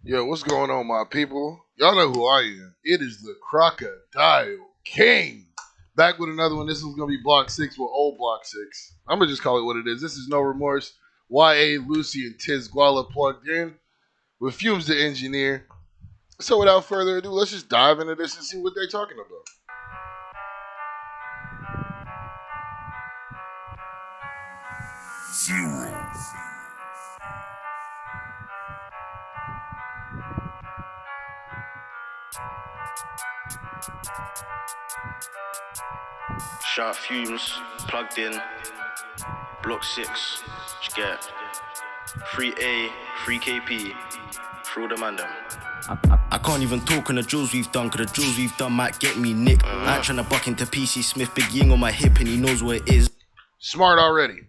Yo, what's going on, my people? Y'all know who I am. It is the Crocodile King. Back with another one. This is going to be Block 6 with old Block 6. I'm going to just call it what it is. This is No Remorse. YA, Lucii, and Tzgwala plugged in with Fumez the engineer. So without further ado, let's just dive into this and see what they're talking about. Zero. Shout Fumez, plugged in, Block 6, get free A, free KP, through the man them. I can't even talk on the drills we've done, cause the drills we've done might get me nicked. I ain't tryna buck into PC Smith, big ying on my hip and he knows what it is. Smart already.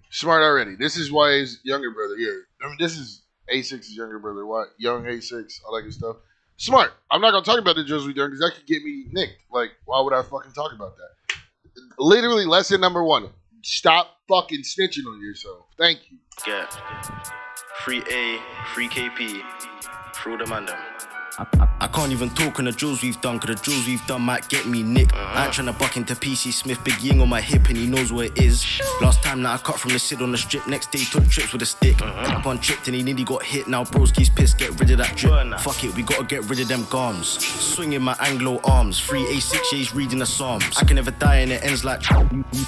This is YA's younger brother, yeah. I mean, this is A6's younger brother, young A6, all that good stuff. Smart. I'm not gonna talk about the drills we've done, because that could get me nicked. Like, why would I fucking talk about that? Literally, lesson number 1. Stop fucking snitching on yourself. Thank you. Get free A, free KP, through the man them. I can't even talk on the drills we've done, cause the drills we've done might get me nicked. I ain't tryna buck into PC Smith, big ying on my hip and he knows what it is. Last time that I cut from the Sid on the strip, next day took trips with a stick. Up on tripped and he nearly got hit, now broski's pissed, get rid of that drip. Fuck it, we gotta get rid of them gums. Swinging my Anglo arms, free A6J's reading the Psalms. I can never die and it ends like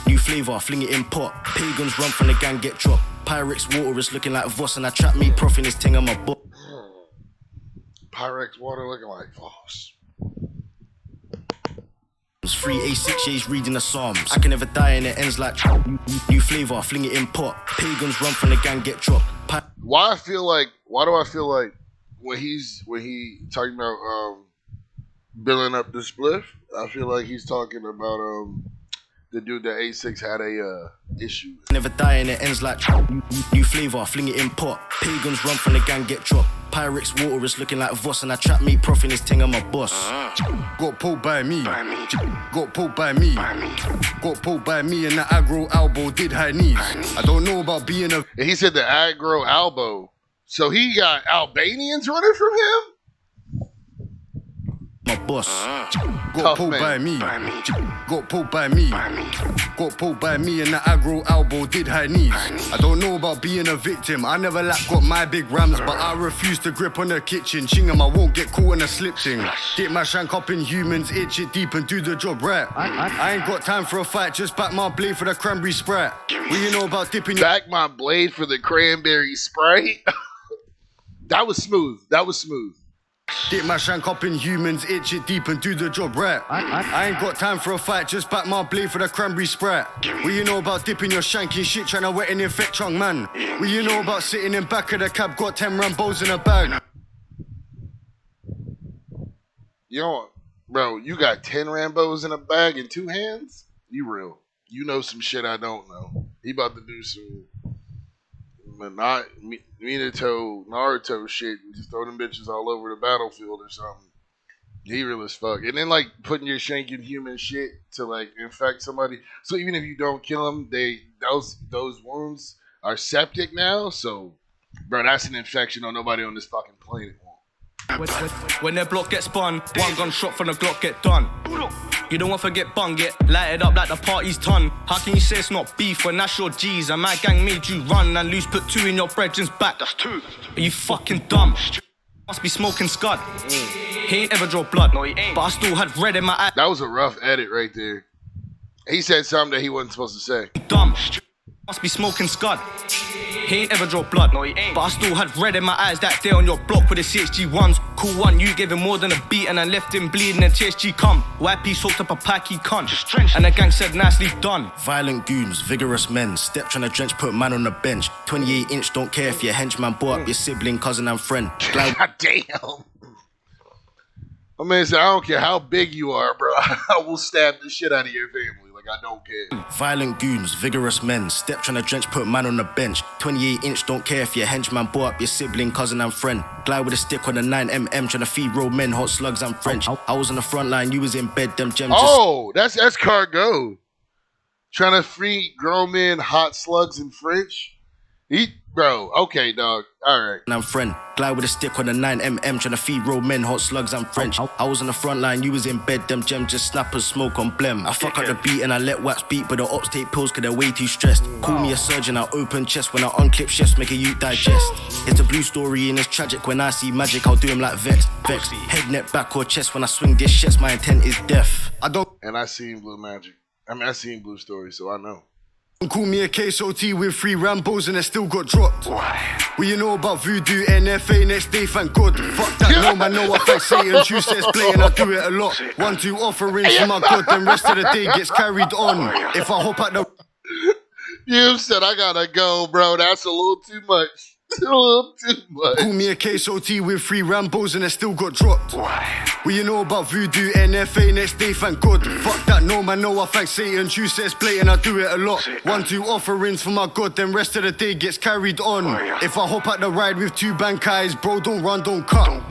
new flavour, fling it in pot. Pagans run from the gang, get dropped. Pyrex water is looking like Voss and I trap me prof in his ting on my book. Pyrex water looking like Voss. Free A6J's reading the Psalms. I can never die and it ends like new flavour, fling it in pot. Pagans run from the gang, get dropped. Why do I feel like when he talking about billing up the spliff, I feel like he's talking about the dude that A6 had a issue with. Never die and it ends like new flavour, fling it in pot. Pagans run from the gang, get dropped. Pyrex water is looking like Voss and I trap me prof in his ting on my boss. Got pulled by me. Got pulled by me. Got pulled by me and the aggro elbow did high knees. I don't know about being a... And he said the aggro elbow. So he got Albanians running from him? My boss. Got pulled by me. Got pulled by me. Got pulled by me and the aggro elbow did high knees. I don't know about being a victim. I never got my big rams, but I refuse to grip on the kitchen. Chingam, I won't get caught in a slip thing. Get my shank up in humans, itch it deep and do the job right. I ain't got time for a fight, just back my blade for the cranberry sprite. What you know about dipping back my blade for the cranberry sprite? That was smooth. Dip my shank up in humans, itch it deep and do the job right. I ain't got time for a fight, just back my blade for the cranberry sprite. What you know about dipping your shank in shit, trying to wet and infect chung man? What you know about sitting in back of the cab, got 10 Rambos in a bag? You know, bro, you got 10 Rambos in a bag in 2 hands? You real. You know some shit I don't know. He about to do some Minato, Naruto shit and just throw them bitches all over the battlefield or something. He real as fuck. And then like putting your shank in human shit to like infect somebody. So even if you don't kill them, those wounds are septic now. So, bro, that's an infection on nobody on this fucking planet won't. When their block gets spun, one gunshot from the Glock get done. You don't want to get bung, get lighted up like the party's ton. How can you say it's not beef when that's your G's? And my gang made you run and lose, put 2 in your brethren's back. That's 2. Are you fucking dumb? Must be smoking scud. He ain't ever draw blood, no he ain't. But I still had red in my eye. That was a rough edit right there. He said something that he wasn't supposed to say. Dumb. Must be smoking scud. He ain't ever draw blood, no he ain't. But I still had red in my eyes that day on your block with the CHG ones. Cool one, you gave him more than a beat and I left him bleeding and TSG come. YP soaked up a pack he cunt. And the gang said nicely done. Violent goons, vigorous men, step trying to drench, put man on the bench. 28 inch, don't care if your henchman bought up your sibling, cousin and friend. God damn. I mean, I don't care how big you are, bro. I will stab the shit out of your family. Like, I don't care. Violent goons, vigorous men, step trying to drench, put man on the bench. 28 inch, don't care if your henchman bought up your sibling, cousin and friend. Glide with a stick on a 9mm, trying to feed road men, hot slugs and French. I was on the front line, you was in bed, them gems. Oh, that's escargot. Trying to feed grown men hot slugs and French. Bro, okay, dog. All right. And I'm friend. Glide with a stick on a 9mm, tryna feed road men hot slugs. I'm French. I was on the front line, you was in bed. Them gems just snappers smoke on blem. I fuck up the beat and I let wax beat, but the ops take pills cause they're way too stressed. Call me a surgeon, I open chest when I unclip chefs, make a youth digest. It's a blue story and it's tragic. When I see magic, I'll do him like Vex. Head, neck, back or chest. When I swing this chest, my intent is death. And I seen Blue Magic. I mean, I seen Blue Story, so I know. Call me a KSOT with 3 Rambos and I still got dropped. Why? Well, you know about voodoo, NFA, next day, thank God. Fuck that, no man, no, I thank Satan. True says play and I do it a lot. 1, 2 offerings for my God, then rest of the day gets carried on. If I hop at the... You said I gotta go, bro. That's a little too much. A little too much. Call me a KSOT with 3 Rambos and I still got dropped. Why? Well, you know about voodoo, NFA, next day, thank God. Fuck that, no man, no, I thank Satan. True says play and I do it a lot. 1, 2 offerings for my God, then rest of the day gets carried on. If I hop at the ride with 2 bank eyes, bro, don't run, don't cut.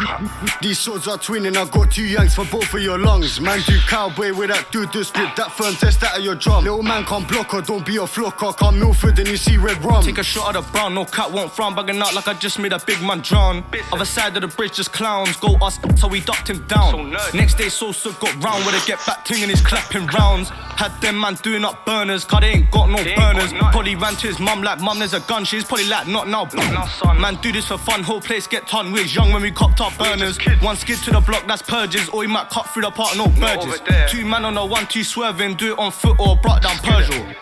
These swords are twinning, I got 2 yanks for both of your lungs. Man, do cowboy with that doo-doo spit, that firm test out of your drum. Little man can't block her, don't be a flocker. Come Milford and you see red rum. Take a shot at the brown, no cat won't frown. Bugging out like I just made a big man drown. Other side of the bridge, just clowns. Go us, so we ducked him down. Next day, so got round with a get back ting and he's clapping rounds. Had them man doing up burners, cause they ain't got no burners. Probably ran to his mum like, mum, there's a gun. She's probably like, not now, son. Man, do this for fun, whole place get ton. We was young when we copped up burners. 1 skid to the block, that's purges. Or he might cut through the park, no burges. 2 man on a 1-2 swerving, do it on foot or brought down Peugeot.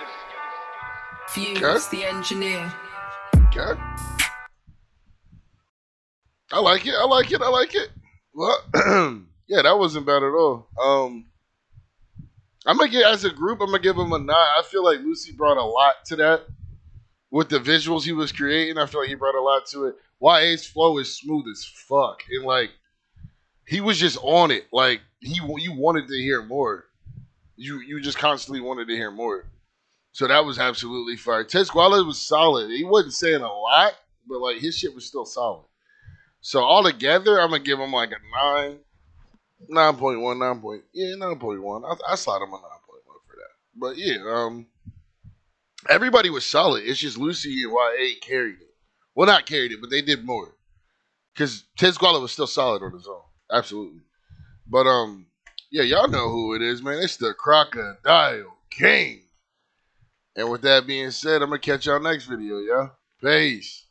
Fumez, the engineer. Okay. I like it. Well, yeah, that wasn't bad at all. I'm gonna give, as a group, I'm gonna give him a 9. I feel like Lucii brought a lot to that with the visuals he was creating. I feel like he brought a lot to it. YA's flow is smooth as fuck, and like he was just on it. Like you wanted to hear more. You just constantly wanted to hear more. So that was absolutely fire. Tzgwala was solid. He wasn't saying a lot, but like his shit was still solid. So altogether, I'm gonna give him like a 9, 9.1, 9.1. I slide him a 9.1 for that. But yeah, everybody was solid. It's just Lucii and YA carried it. Well, not carried it, but they did more. Because Tzgwala was still solid on his own. Absolutely. But yeah, y'all know who it is, man. It's the Crocodile King. And with that being said, I'm gonna catch y'all next video, y'all. Peace.